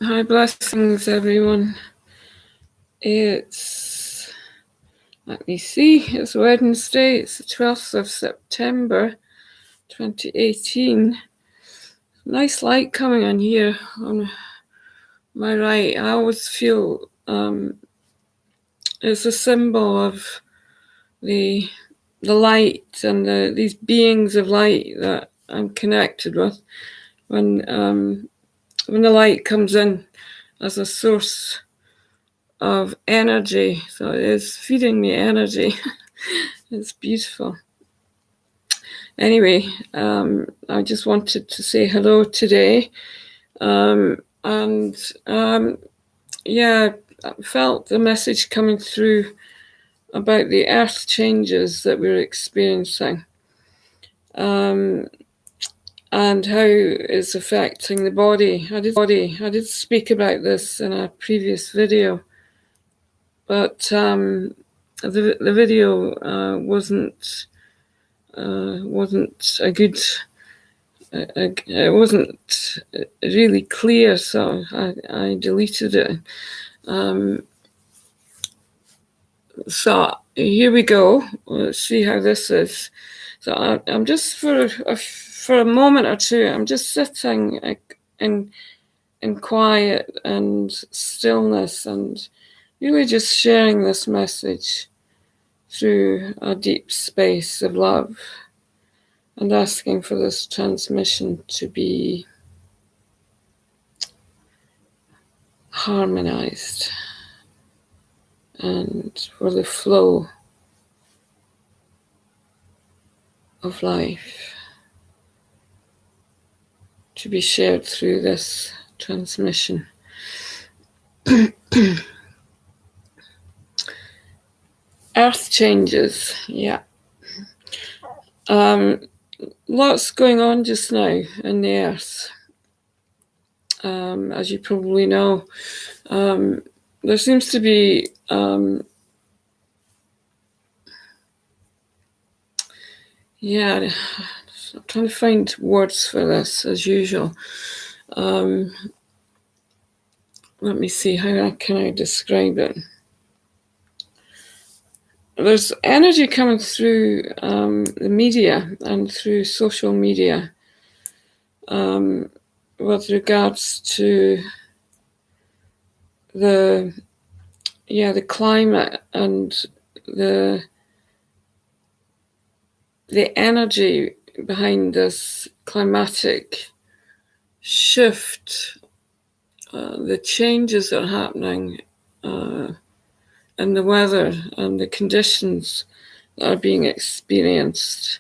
Hi, blessings, everyone. Let me see, it's Wednesday, it's the 12th of September 2018. Nice light coming on here on my right. I always feel it's a symbol of the light and these beings of light that I'm connected with. When the light comes in as a source of energy, so it is feeding me energy. It's beautiful. Anyway, I just wanted to say hello today. Yeah, I felt the message coming through about the earth changes that we're experiencing, and how it's affecting the body. I did speak about this in a previous video, but the video wasn't a good. It wasn't really clear, so I deleted it. So here we go. Let's see how this is. So I'm just for a moment or two. I'm just sitting in quiet and stillness, and really just sharing this message through a deep space of love, and asking for this transmission to be harmonized, and for the flow of life to be shared through this transmission. Earth changes, yeah. Lots going on just now in the earth. As you probably know, there seems to be I'm trying to find words for this as usual. Let me see, how can I describe it? There's energy coming through the media and through social media with regards to the climate and the energy behind this climatic shift, the changes that are happening in the weather and the conditions that are being experienced.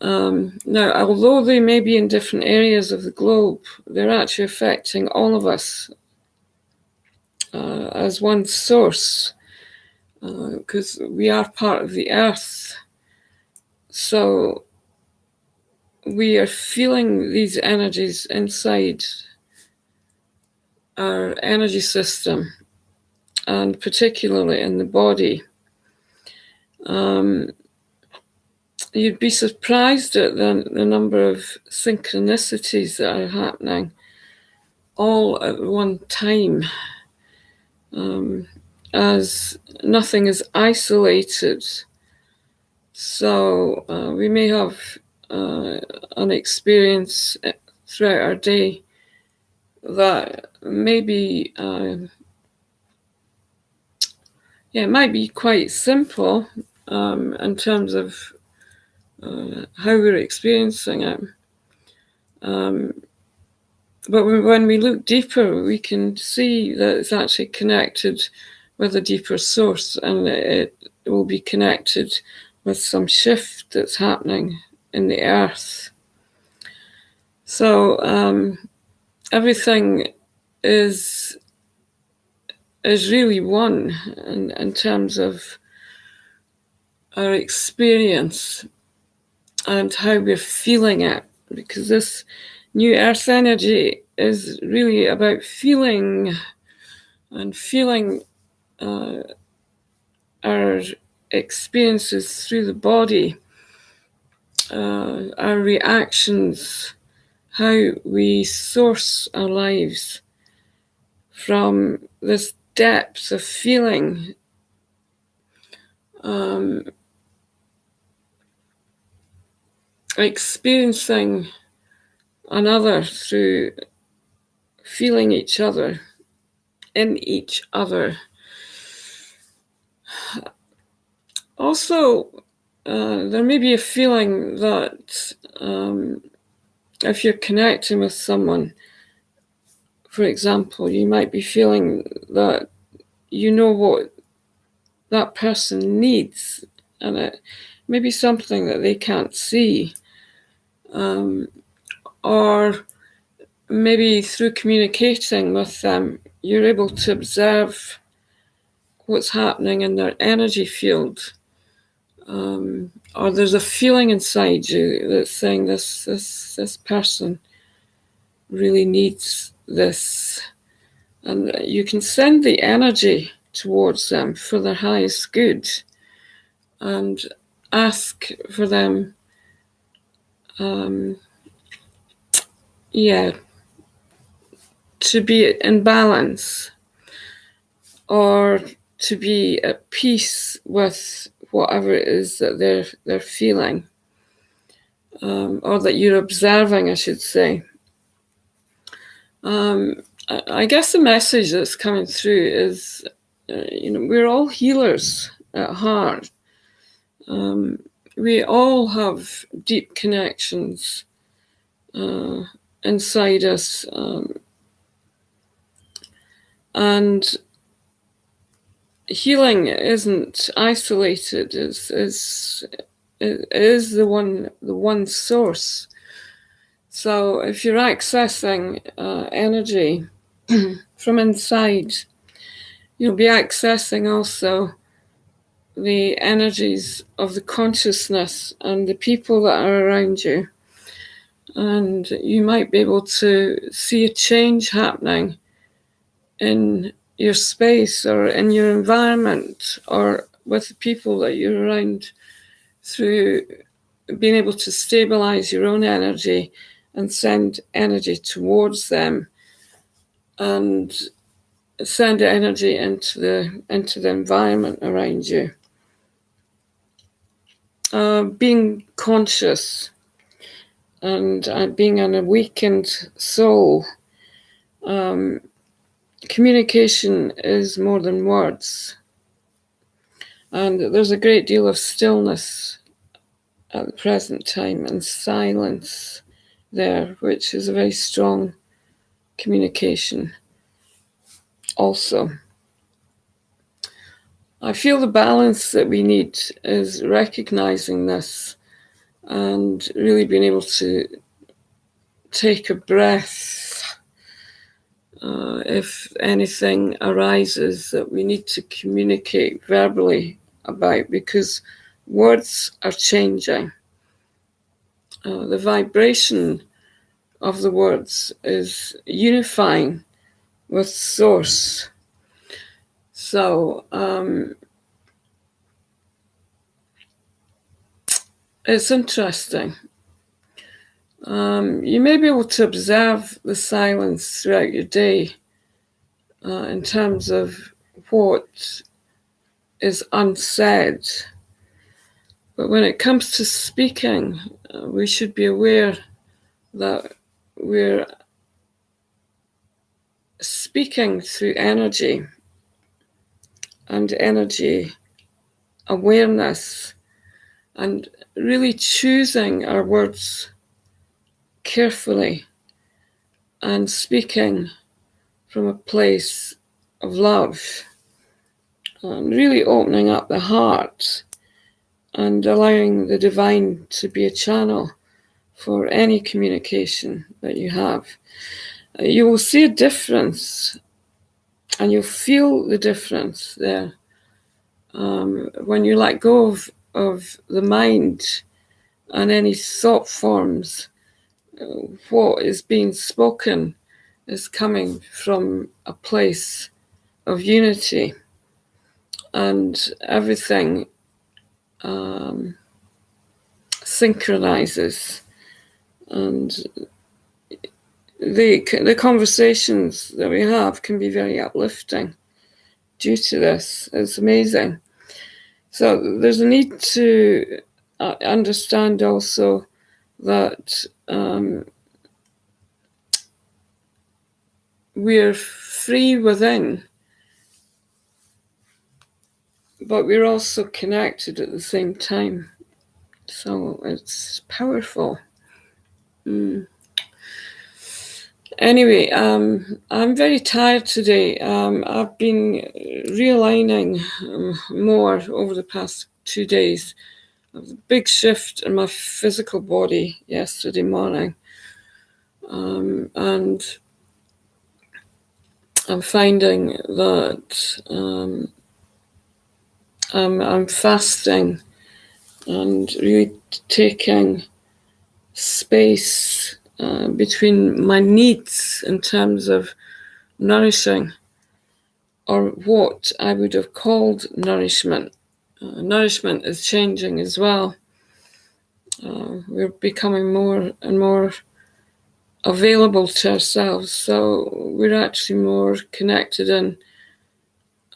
Now, although they may be in different areas of the globe, they're actually affecting all of us as one source, because we are part of the earth. So we are feeling these energies inside our energy system, and particularly in the body. You'd be surprised at the number of synchronicities that are happening all at one time, as nothing is isolated. So we may have an experience throughout our day that maybe it might be quite simple in terms of how we're experiencing it. But when we look deeper, we can see that it's actually connected with a deeper source, and it will be connected with some shift that's happening in the earth. So everything is really one in terms of our experience and how we're feeling it, because this new earth energy is really about feeling our experiences through the body, our reactions, how we source our lives from this depth of feeling, experiencing another through feeling each other in each other. Also, there may be a feeling that if you're connecting with someone, for example, you might be feeling that you know what that person needs, and it may be something that they can't see. Or maybe through communicating with them, you're able to observe what's happening in their energy field. Or there's a feeling inside you that's saying this person really needs this. And you can send the energy towards them for their highest good and ask for them, to be in balance or to be at peace with whatever it is that they're feeling, or that you're observing, I should say. I guess the message that's coming through is, we're all healers at heart. We all have deep connections inside us, and healing isn't isolated. It is the one source. So if you're accessing energy from inside, you'll be accessing also the energies of the consciousness and the people that are around you. And you might be able to see a change happening in your space or in your environment or with the people that you're around through being able to stabilize your own energy and send energy towards them and send energy into the environment around you. Being conscious and being an awakened soul. Communication is more than words. And there's a great deal of stillness at the present time and silence there, which is a very strong communication also. I feel the balance that we need is recognizing this and really being able to take a breath if anything arises that we need to communicate verbally about, because words are changing. The vibration of the words is unifying with source. So it's interesting. You may be able to observe the silence throughout your day in terms of what is unsaid. But when it comes to speaking, we should be aware that we're speaking through energy and energy awareness, and really choosing our words carefully and speaking from a place of love, and really opening up the heart and allowing the divine to be a channel for any communication that you have. You will see a difference and you'll feel the difference there when you let go of the mind and any thought forms. What is being spoken is coming from a place of unity, and everything synchronizes, and the conversations that we have can be very uplifting due to this. It's amazing. So there's a need to understand also that we're free within, but we're also connected at the same time. So it's powerful. Anyway, I'm very tired today. I've been realigning more over the past 2 days. There was a big shift in my physical body yesterday morning. And I'm finding that I'm fasting and really taking space between my needs in terms of nourishing, or what I would have called nourishment. Nourishment is changing as well. We're becoming more and more available to ourselves, so we're actually more connected in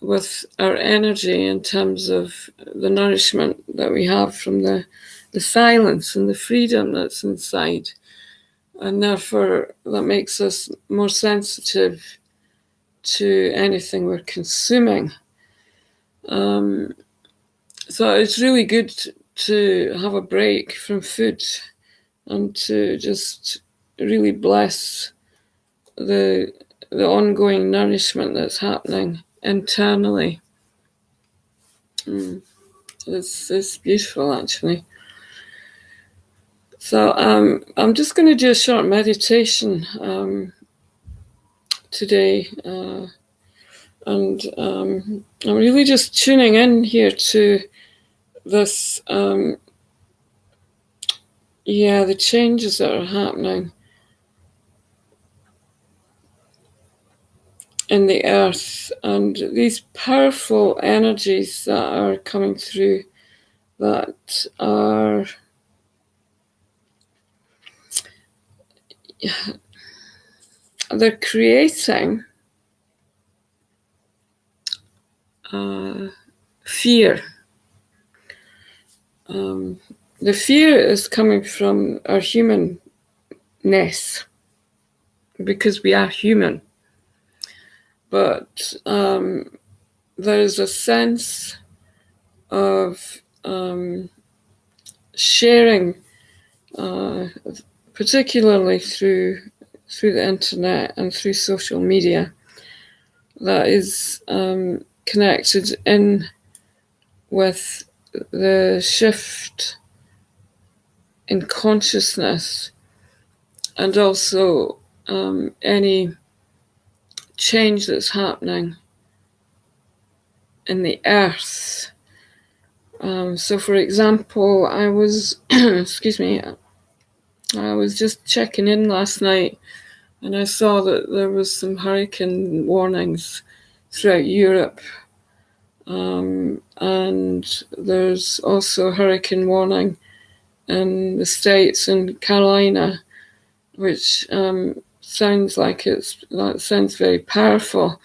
with our energy in terms of the nourishment that we have from the silence and the freedom that's inside. And therefore, that makes us more sensitive to anything we're consuming. So it's really good to have a break from food and to just really bless the ongoing nourishment that's happening internally. It's beautiful, actually. So I'm just going to do a short meditation today, and I'm really just tuning in here to this, the changes that are happening in the earth, and these powerful energies that are coming through that are they're creating fear. The fear is coming from our humanness, because we are human. But there is a sense of sharing, particularly through the internet and through social media, that is connected in with the shift in consciousness, and also any change that's happening in the earth. So, for example, I was, I was just checking in last night, and I saw that there was some hurricane warnings throughout Europe. And there's also a hurricane warning in the States, in Carolina, which sounds very powerful.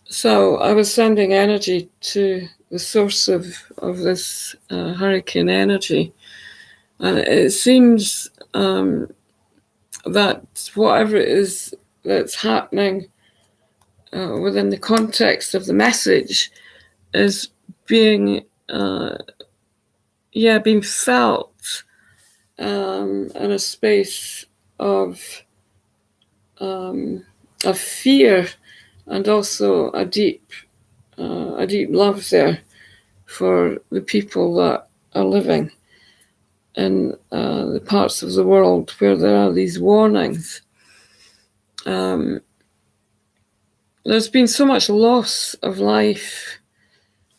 So I was sending energy to the source of this hurricane energy, and it seems that whatever it is that's happening within the context of the message is being being felt in a space of fear, and also a deep love there for the people that are living in the parts of the world where there are these warnings. There's been so much loss of life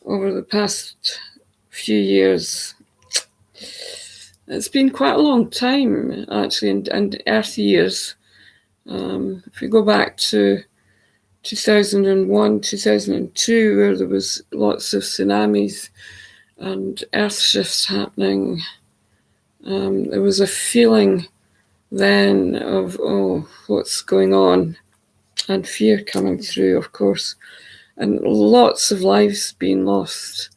over the past few years. It's been quite a long time, actually, and Earth years. If we go back to 2001, 2002, where there was lots of tsunamis and earth shifts happening, there was a feeling then of, oh, what's going on, and fear coming through, of course, and lots of lives being lost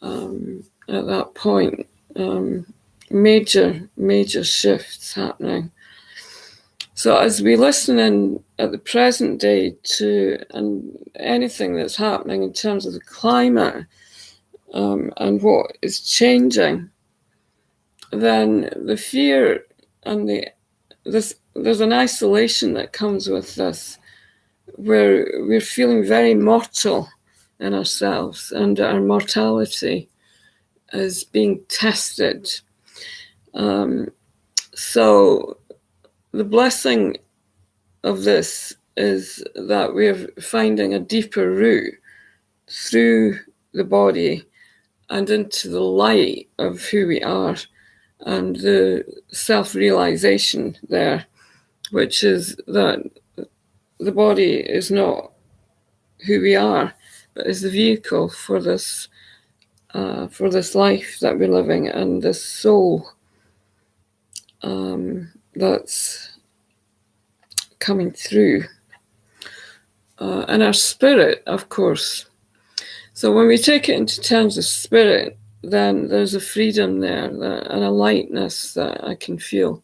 at that point. Major shifts happening. So as we listen in at the present day to and anything that's happening in terms of the climate and what is changing, then the fear and there's an isolation that comes with this, where we're feeling very mortal in ourselves, and our mortality is being tested. So the blessing of this is that we're finding a deeper route through the body and into the light of who we are, and the self-realization there, which is that the body is not who we are, but is the vehicle for this life that we're living, and this soul that's coming through, and our spirit, of course. So when we take it into terms of spirit, then there's a freedom there and a lightness that I can feel.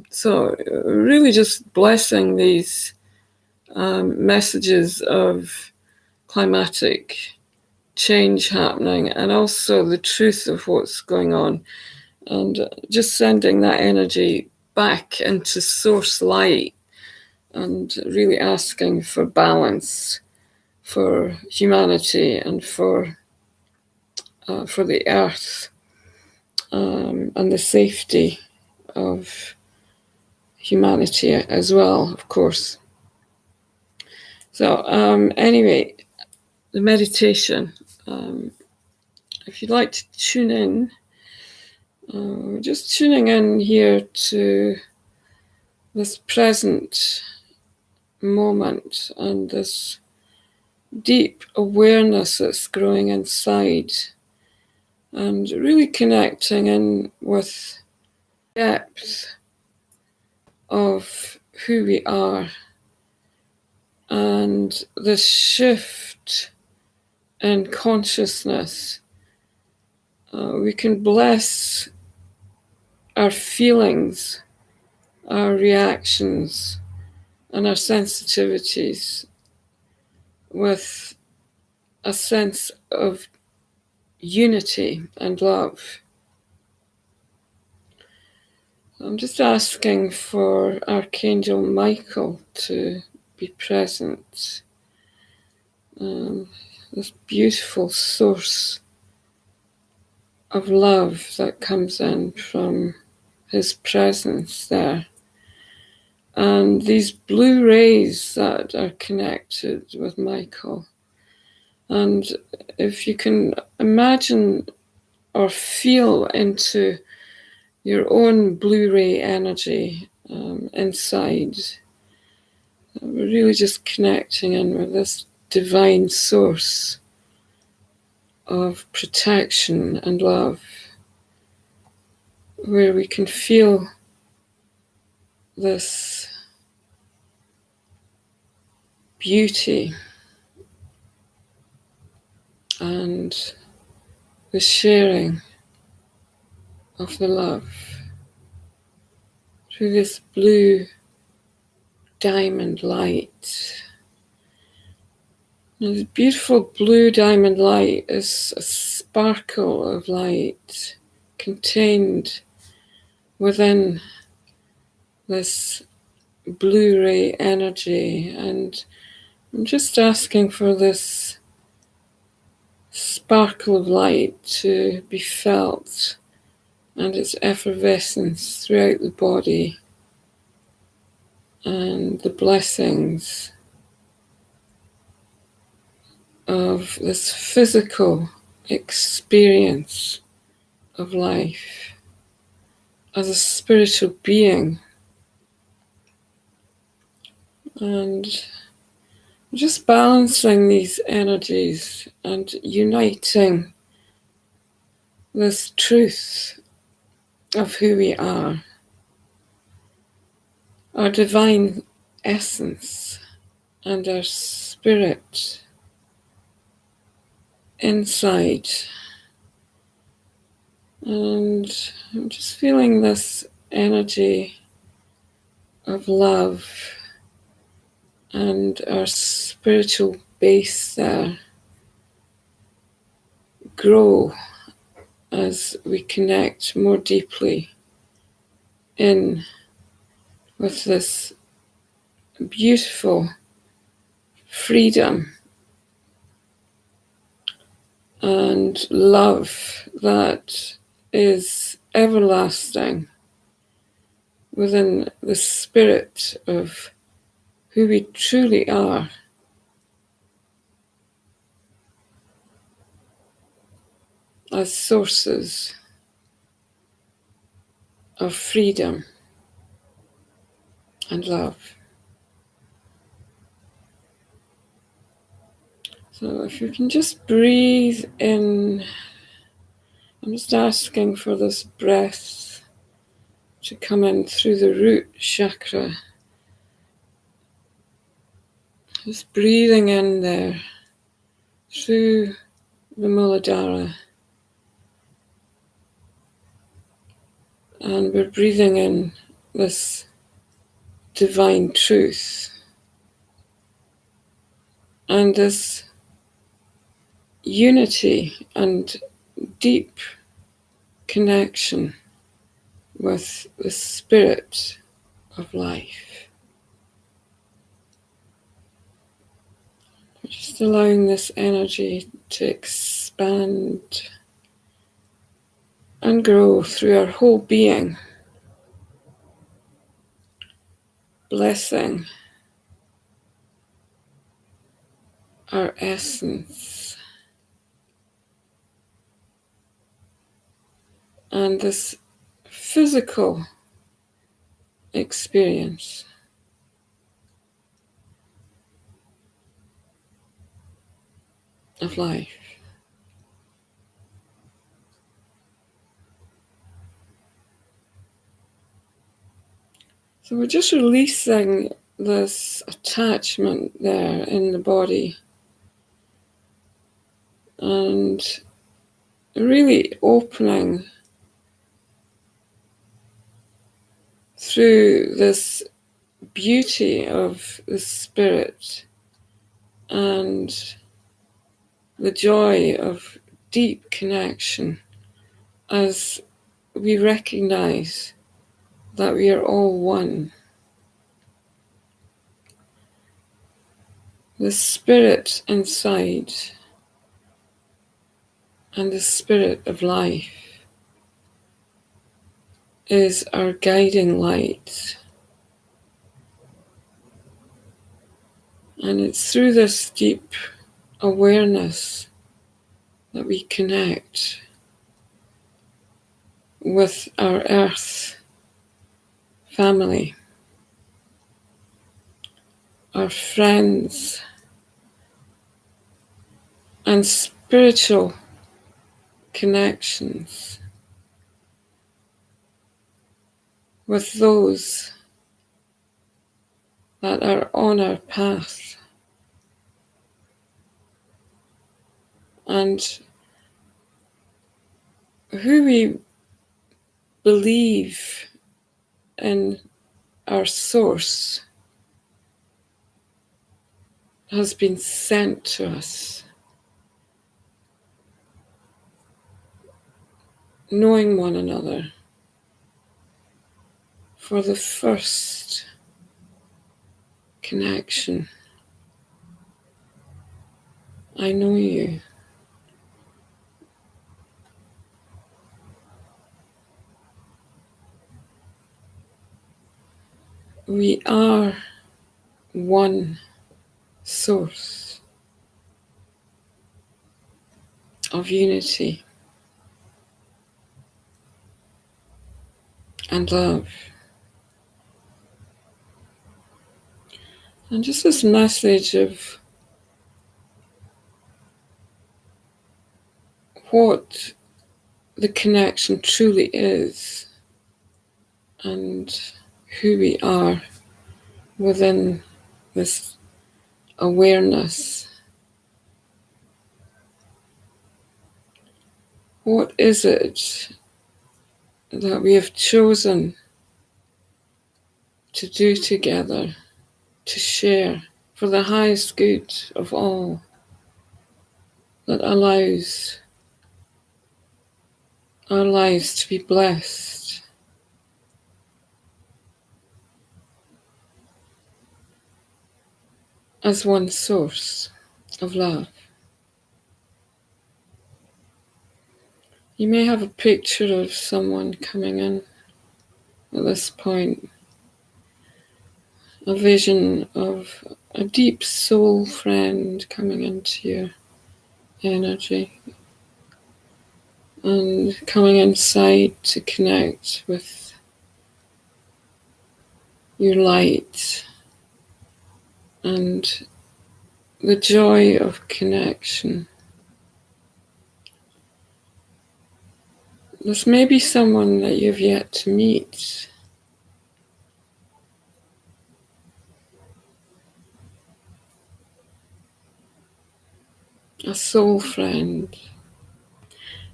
So really just blessing these messages of climatic change happening, and also the truth of what's going on, and just sending that energy back into source light, and really asking for balance for humanity and for the earth, and the safety of humanity as well, of course. So anyway, the meditation, if you'd like to tune in, we're just tuning in here to this present moment and this deep awareness that's growing inside, and really connecting in with depth of who we are, and the shift in consciousness. We can bless our feelings, our reactions, and our sensitivities with a sense of unity and love. I'm just asking for Archangel Michael to be present. This beautiful source of love that comes in from his presence there. And these blue rays that are connected with Michael. And if you can imagine or feel into your own blue ray energy inside, we're really just connecting in with this divine source of protection and love, where we can feel this beauty and the sharing of the love through this blue diamond light. And the beautiful blue diamond light is a sparkle of light contained within this blue ray energy. And I'm just asking for this sparkle of light to be felt, and its effervescence throughout the body, and the blessings of this physical experience of life as a spiritual being. And just balancing these energies and uniting this truth of who we are, our divine essence and our spirit inside. And I'm just feeling this energy of love and our spiritual base there grow as we connect more deeply in with this beautiful freedom and love that is everlasting within the spirit of who we truly are as sources of freedom and love. So if you can just breathe in, I'm just asking for this breath to come in through the root chakra. Just breathing in there through the Muladhara. And we're breathing in this divine truth and this unity and deep connection with the spirit of life. Just allowing this energy to expand and grow through our whole being, blessing our essence and this physical experience of life. So we're just releasing this attachment there in the body and really opening through this beauty of the spirit and the joy of deep connection as we recognize that we are all one. The spirit inside and the spirit of life is our guiding light. And it's through this deep awareness that we connect with our earth family, our friends, and spiritual connections with those that are on our path. And who we believe in our source has been sent to us. Knowing one another for the first connection. I know you. We are one source of unity and love. And just this message of what the connection truly is and who we are within this awareness. What is it that we have chosen to do together, to share for the highest good of all, that allows our lives to be blessed as one source of love? You may have a picture of someone coming in at this point, a vision of a deep soul friend coming into your energy and coming inside to connect with your light and the joy of connection. This may be someone that you've yet to meet. A soul friend.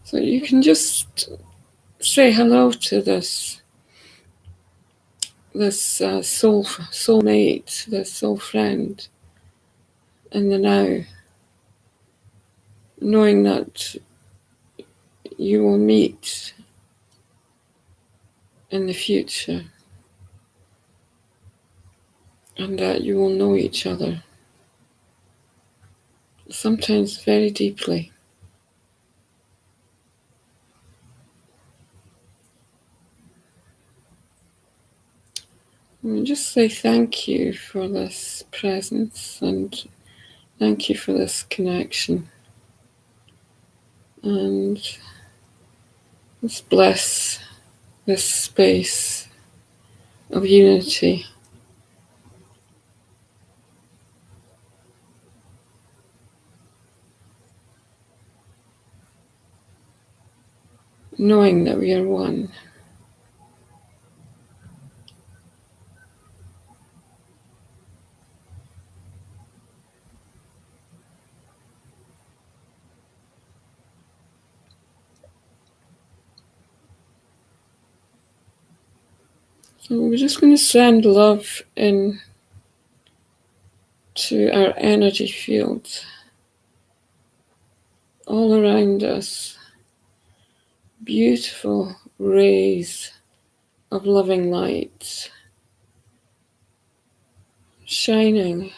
So you can just say hello to this soulmate, this soul friend in the now, knowing that you will meet in the future and that you will know each other, sometimes very deeply. And just say thank you for this presence and thank you for this connection. And let's bless this space of unity. Knowing that we are one. So we're just going to send love in to our energy field all around us. Beautiful rays of loving light shining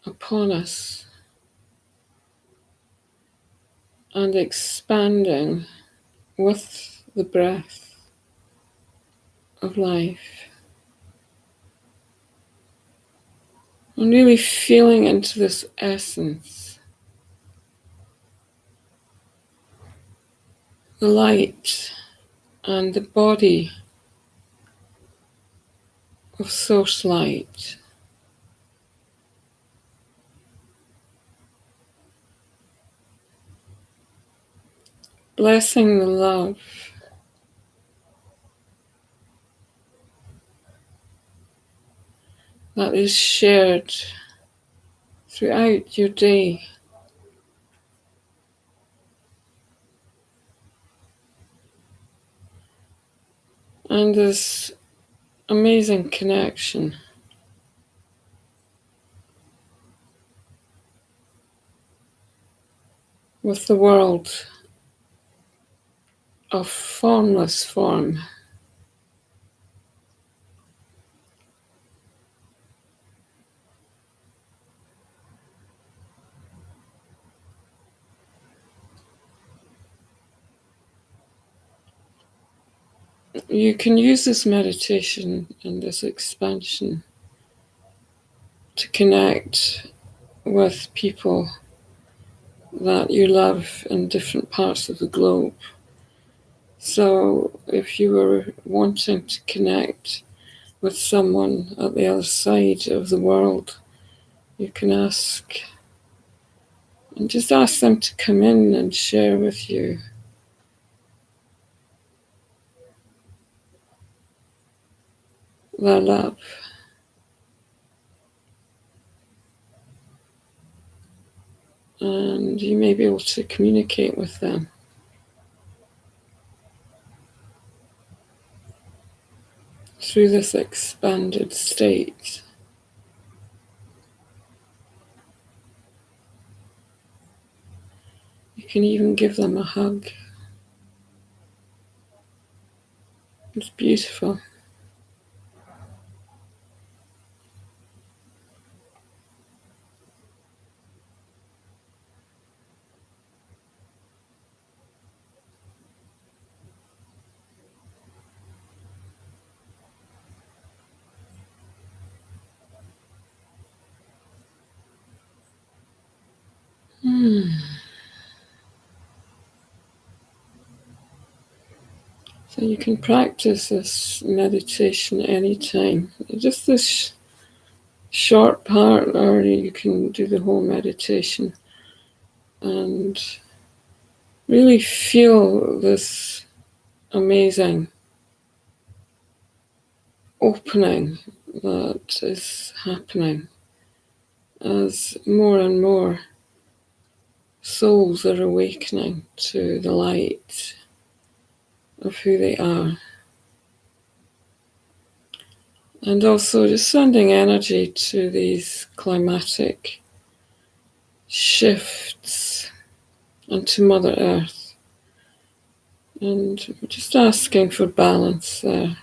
upon us and expanding with the breath of life. And really feeling into this essence, the light and the body of source light. Blessing the love that is shared throughout your day. And this amazing connection with the world of formless form. You can use this meditation and this expansion to connect with people that you love in different parts of the globe. So if you were wanting to connect with someone at the other side of the world, you can ask and just ask them to come in and share with you. their love. And you may be able to communicate with them. Through this expanded state. You can even give them a hug. It's beautiful. So you can practice this meditation anytime. Just this short part, or you can do the whole meditation and really feel this amazing opening that is happening as more and more souls are awakening to the light of who they are. And also just sending energy to these climatic shifts and to Mother Earth. And just asking for balance there.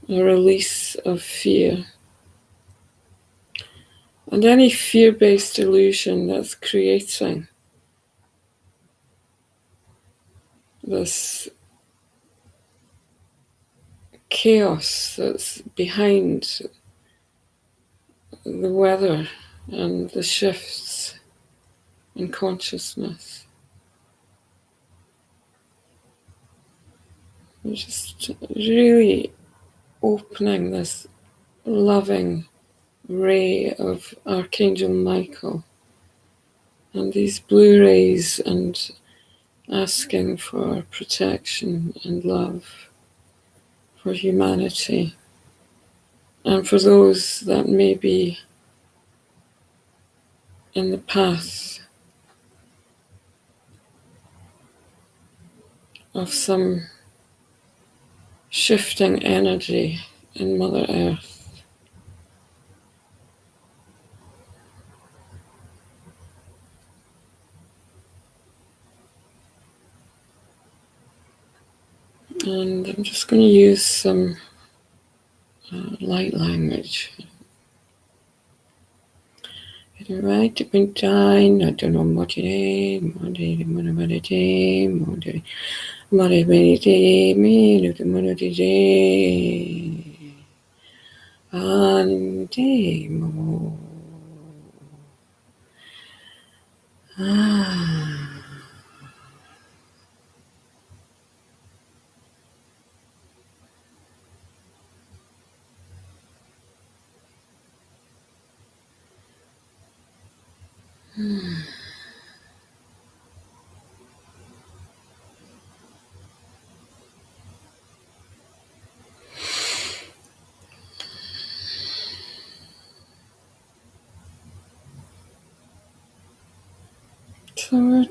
A release of fear. And any fear-based illusion that's creating this chaos that's behind the weather and the shifts in consciousness. We're just really opening this loving ray of Archangel Michael and these blue rays and asking for protection and love for humanity and for those that may be in the path of some shifting energy in Mother Earth. And I'm just going to use some light language. Right up in time, I don't know what it is, So we're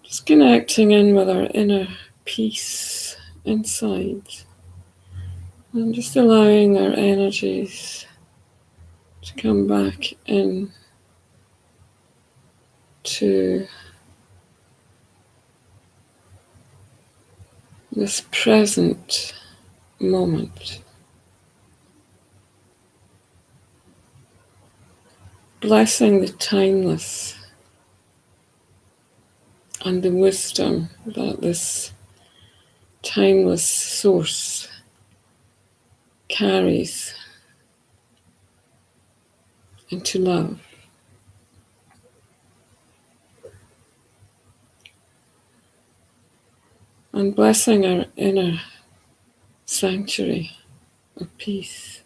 just connecting in with our inner peace inside and just allowing our energies to come back in to this present moment. Blessing the timeless and the wisdom that this timeless source carries into love. And blessing our inner sanctuary of peace,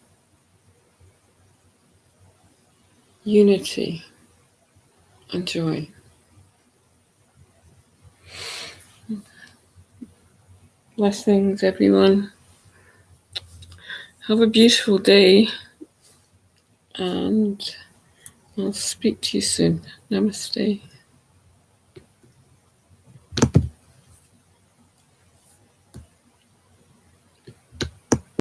unity, and joy. Blessings, everyone. Have a beautiful day, and I'll speak to you soon. Namaste.